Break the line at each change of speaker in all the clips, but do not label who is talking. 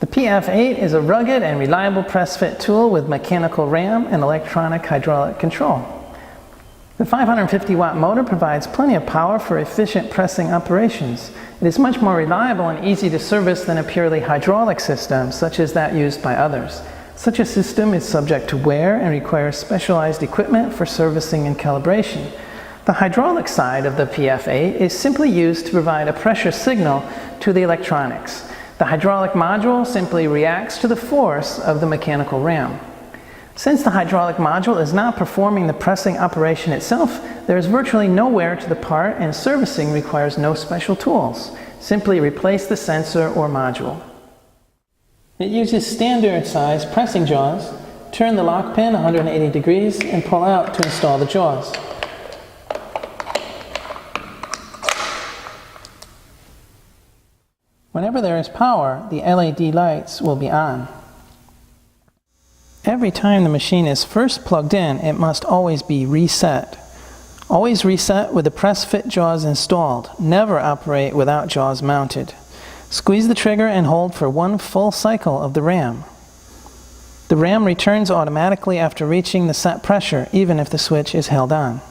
The PF8 is a rugged and reliable press-fit tool with mechanical ram and electronic hydraulic control. The 550-watt motor provides plenty of power for efficient pressing operations. It is much more reliable and easy to service than a purely hydraulic system, such as that used by others. Such a system is subject to wear and requires specialized equipment for servicing and calibration. The hydraulic side of the PF8 is simply used to provide a pressure signal to the electronics. The hydraulic module simply reacts to the force of the mechanical ram. Since the hydraulic module is not performing the pressing operation itself, there is virtually no wear to the part and servicing requires no special tools. Simply replace the sensor or module. It uses standard size pressing jaws. Turn the lock pin 180 degrees and pull out to install the jaws. Whenever there is power, the LED lights will be on. Every time the machine is first plugged in, it must always be reset. Always reset with the press-fit jaws installed. Never operate without jaws mounted. Squeeze the trigger and hold for one full cycle of the ram. The ram returns automatically after reaching the set pressure, even if the switch is held on.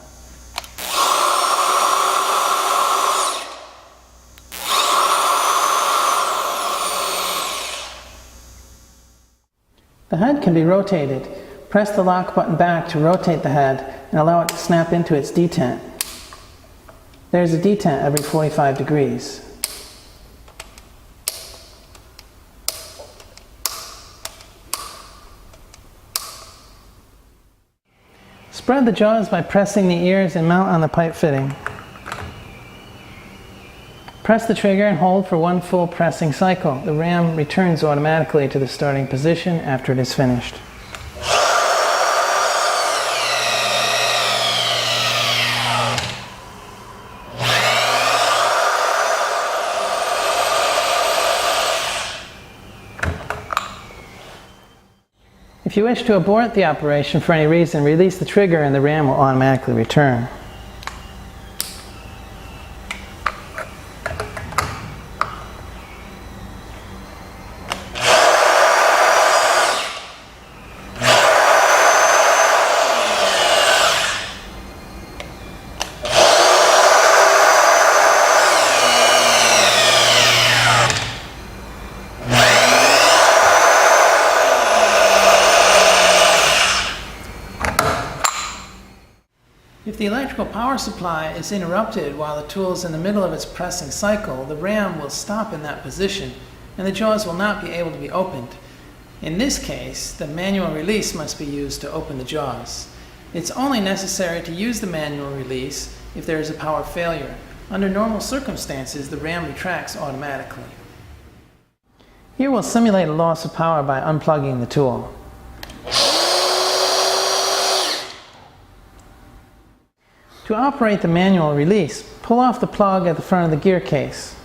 The head can be rotated. Press the lock button back to rotate the head and allow it to snap into its detent. There is a detent every 45 degrees. Spread the jaws by pressing the ears and mount on the pipe fitting. Press the trigger and hold for one full pressing cycle. The ram returns automatically to the starting position after it is finished. If you wish to abort the operation for any reason, release the trigger and the ram will automatically return. If the electrical power supply is interrupted while the tool is in the middle of its pressing cycle, the ram will stop in that position and the jaws will not be able to be opened. In this case, the manual release must be used to open the jaws. It's only necessary to use the manual release if there is a power failure. Under normal circumstances, the ram retracts automatically. Here we'll simulate a loss of power by unplugging the tool. To operate the manual release, pull off the plug at the front of the gear case.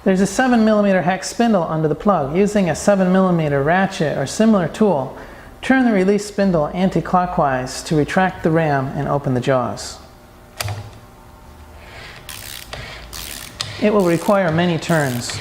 There's a 7mm hex spindle under the plug. Using a 7mm ratchet or similar tool, turn the release spindle anti-clockwise to retract the ram and open the jaws. It will require many turns.